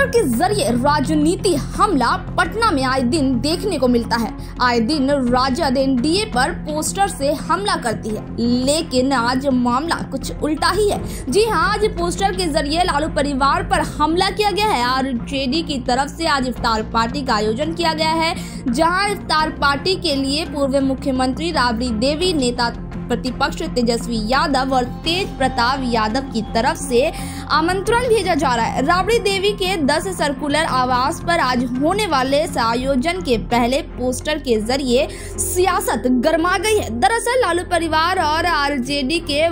Poster के जरिए राजनीति हमला पटना में आए दिन देखने को मिलता है। आए दिन राजद एनडीए पर पोस्टर से हमला करती है, लेकिन आज मामला कुछ उल्टा ही है। जी हां, आज पोस्टर के जरिए लालू परिवार पर हमला किया गया है। आरजेडी की तरफ से आज इफ्तार पार्टी का आयोजन किया गया है, जहां इफ्तार पार्टी के लिए पूर्व मुख्यमंत्री राबड़ी देवी, नेता प्रतिपक्ष तेजस्वी यादव और तेज प्रताप यादव की तरफ से आमंत्रण भेजा जा रहा है। राबड़ी देवी के 10 सर्कुलर आवास पर आज होने वाले इस आयोजन के पहले पोस्टर के जरिए सियासत गरमा गई है। दरअसल लालू परिवार और आरजेडी के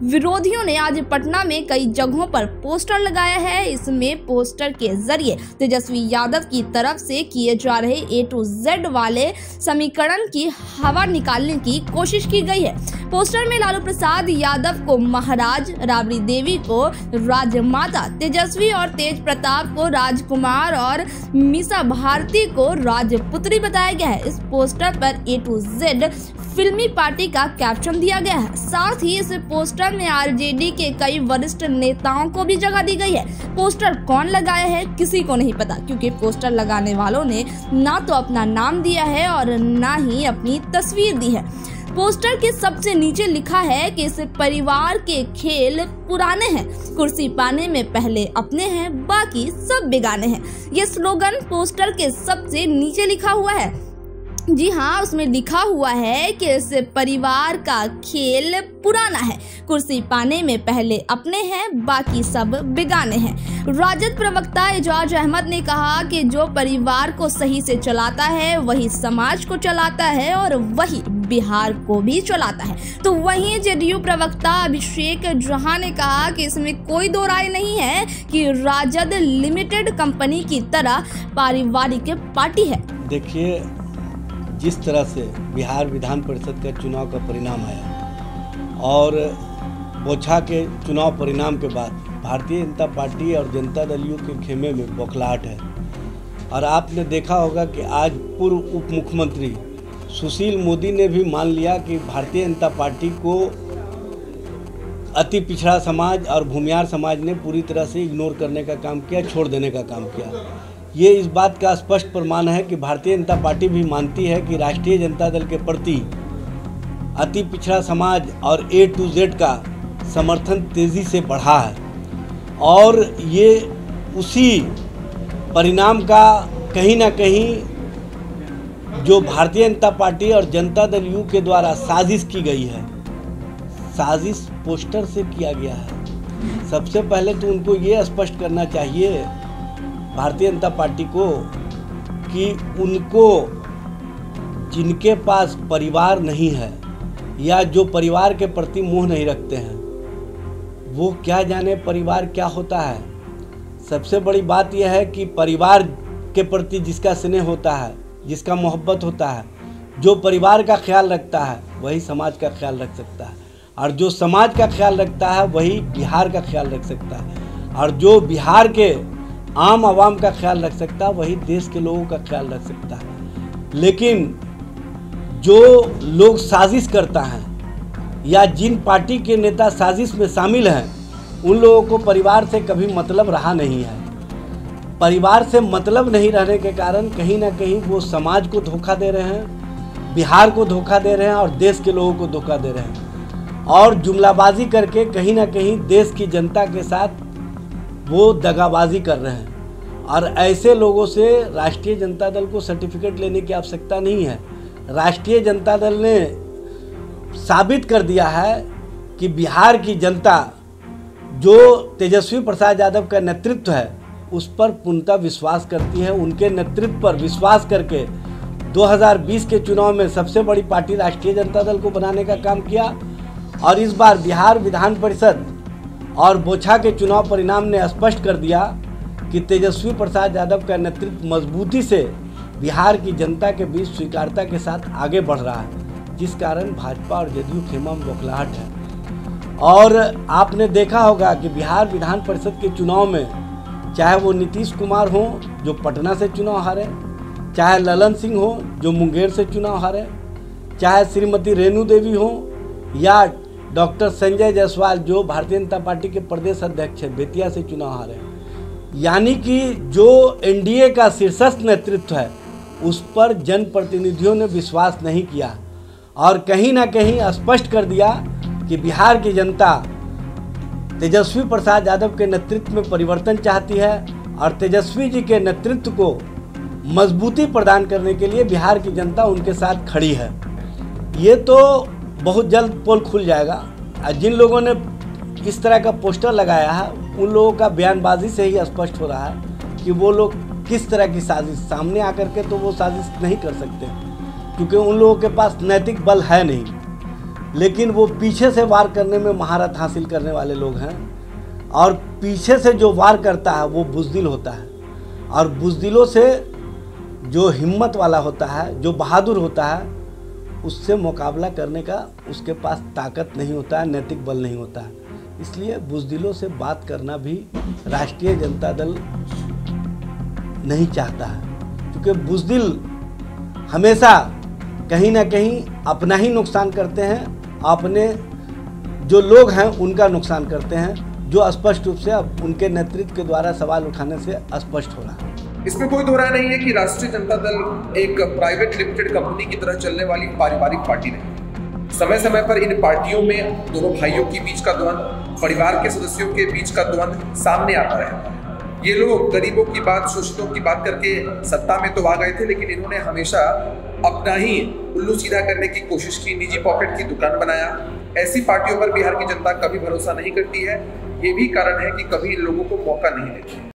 विरोधियों ने आज पटना में कई जगहों पर पोस्टर लगाया है। इसमें पोस्टर के जरिए तेजस्वी यादव की तरफ से किए जा रहे A to Z वाले समीकरण की हवा निकालने की कोशिश की गई है। पोस्टर में लालू प्रसाद यादव को महाराज, राबड़ी देवी को राजमाता, तेजस्वी और तेज प्रताप को राजकुमार और मीसा भारती को राजपुत्री बताया गया है। इस पोस्टर पर A to Z फिल्मी पार्टी का कैप्शन दिया गया है। साथ ही इस पोस्टर में आरजेडी के कई वरिष्ठ नेताओं को भी जगह दी गई है। पोस्टर कौन लगाया है किसी को नहीं पता, क्योंकि पोस्टर लगाने वालों ने ना तो अपना नाम दिया है और ना ही अपनी तस्वीर दी है। पोस्टर के सबसे नीचे लिखा है कि इस परिवार के खेल पुराने हैं, कुर्सी पाने में पहले अपने हैं, बाकी सब बेगाने हैं। ये स्लोगन पोस्टर के सबसे नीचे लिखा हुआ है। जी हाँ, उसमें लिखा हुआ है कि इस परिवार का खेल पुराना है, कुर्सी पाने में पहले अपने हैं, बाकी सब बेगाने हैं। राजद प्रवक्ता एजाज अहमद ने कहा कि जो परिवार को सही से चलाता है वही समाज को चलाता है और वही बिहार को भी चलाता है। तो वहीं जेडीयू प्रवक्ता अभिषेक जहां ने कहा कि इसमें कोई दो राय नहीं है कि राजद लिमिटेड कंपनी की तरह पारिवारिक पार्टी है। देखिए, जिस तरह से बिहार विधान परिषद का चुनाव का परिणाम आया और बोछा के चुनाव परिणाम के बाद भारतीय जनता पार्टी और जनता दल यू के खेमे में बौखलाहट है। और आपने देखा होगा कि आज पूर्व उप मुख्यमंत्री सुशील मोदी ने भी मान लिया कि भारतीय जनता पार्टी को अति पिछड़ा समाज और भूमियार समाज ने पूरी तरह से इग्नोर करने का काम किया, छोड़ देने का काम किया। ये इस बात का स्पष्ट प्रमाण है कि भारतीय जनता पार्टी भी मानती है कि राष्ट्रीय जनता दल के प्रति अति पिछड़ा समाज और A to Z का समर्थन तेज़ी से बढ़ा है और ये उसी परिणाम का कहीं ना कहीं जो भारतीय जनता पार्टी और जनता दल यू के द्वारा साजिश की गई है, साजिश पोस्टर से किया गया है। सबसे पहले तो उनको ये स्पष्ट करना चाहिए भारतीय जनता पार्टी को कि उनको जिनके पास परिवार नहीं है या जो परिवार के प्रति मोह नहीं रखते हैं, वो क्या जाने परिवार क्या होता है। सबसे बड़ी बात यह है कि परिवार के प्रति जिसका स्नेह होता है, जिसका मोहब्बत होता है, जो परिवार का ख्याल रखता है वही समाज का ख्याल रख सकता है, और जो समाज का ख्याल रखता है वही बिहार का ख्याल रख सकता है, और जो बिहार के आम आवाम का ख्याल रख सकता है वही देश के लोगों का ख्याल रख सकता है। लेकिन जो लोग साजिश करता है या जिन पार्टी के नेता साजिश में शामिल हैं, उन लोगों को परिवार से कभी मतलब रहा नहीं है। परिवार से मतलब नहीं रहने के कारण कहीं ना कहीं वो समाज को धोखा दे रहे हैं, बिहार को धोखा दे रहे हैं और देश के लोगों को धोखा दे रहे हैं, और जुमलाबाजी करके कहीं ना कहीं देश की जनता के साथ वो दगाबाजी कर रहे हैं। और ऐसे लोगों से राष्ट्रीय जनता दल को सर्टिफिकेट लेने की आवश्यकता नहीं है। राष्ट्रीय जनता दल ने साबित कर दिया है कि बिहार की जनता जो तेजस्वी प्रसाद यादव का नेतृत्व है उस पर पूर्णतः विश्वास करती है। उनके नेतृत्व पर विश्वास करके 2020 के चुनाव में सबसे बड़ी पार्टी राष्ट्रीय जनता दल को बनाने का काम किया, और इस बार बिहार विधान परिषद और बोछा के चुनाव परिणाम ने स्पष्ट कर दिया कि तेजस्वी प्रसाद यादव का नेतृत्व मजबूती से बिहार की जनता के बीच स्वीकार्यता के साथ आगे बढ़ रहा है, जिस कारण भाजपा और जेडीयू खेमा में बौखलाहट है। और आपने देखा होगा कि बिहार विधान परिषद के चुनाव में चाहे वो नीतीश कुमार हो जो पटना से चुनाव हारे, चाहे ललन सिंह हो जो मुंगेर से चुनाव हारे, चाहे श्रीमती रेणु देवी हो या डॉक्टर संजय जायसवाल जो भारतीय जनता पार्टी के प्रदेश अध्यक्ष है बेतिया से चुनाव हारे, यानी कि जो एनडीए का शीर्षस्थ नेतृत्व है उस पर जनप्रतिनिधियों ने विश्वास नहीं किया और कहीं ना कहीं स्पष्ट कर दिया कि बिहार की जनता तेजस्वी प्रसाद यादव के नेतृत्व में परिवर्तन चाहती है और तेजस्वी जी के नेतृत्व को मजबूती प्रदान करने के लिए बिहार की जनता उनके साथ खड़ी है। ये तो बहुत जल्द पोल खुल जाएगा। जिन लोगों ने इस तरह का पोस्टर लगाया है उन लोगों का बयानबाजी से ही स्पष्ट हो रहा है कि वो लोग किस तरह की साजिश, सामने आकर के तो वो साजिश नहीं कर सकते क्योंकि उन लोगों के पास नैतिक बल है नहीं, लेकिन वो पीछे से वार करने में महारत हासिल करने वाले लोग हैं और पीछे से जो वार करता है वो बुज़दिल होता है और बुज़दिलों से जो हिम्मत वाला होता है, जो बहादुर होता है, उससे मुकाबला करने का उसके पास ताकत नहीं होता है, नैतिक बल नहीं होता है। इसलिए बुज़दिलों से बात करना भी राष्ट्रीय जनता दल नहीं चाहता है क्योंकि बुज़दिल हमेशा कहीं ना कहीं अपना ही नुकसान करते हैं, अपने जो लोग हैं उनका नुकसान करते हैं, जो स्पष्ट रूप से अब उनके नेतृत्व के द्वारा सवाल उठाने से स्पष्ट हो रहा है। इसमें कोई दो राय नहीं है कि राष्ट्रीय जनता दल एक प्राइवेट लिमिटेड कंपनी की तरह चलने वाली पारिवारिक पार्टी नहीं। समय समय पर इन पार्टियों में दोनों भाइयों के बीच का द्वंद्व, परिवार के सदस्यों के बीच का द्वंद्व सामने आता रहता है। ये लोग गरीबों की बात, शोषितों की बात करके सत्ता में तो आ गए थे, लेकिन इन्होंने हमेशा अपना ही उल्लू सीधा करने की कोशिश की, निजी पॉकेट की दुकान बनाया। ऐसी पार्टियों पर बिहार की जनता कभी भरोसा नहीं करती है। ये भी कारण है कि कभी इन लोगों को मौका नहीं देती।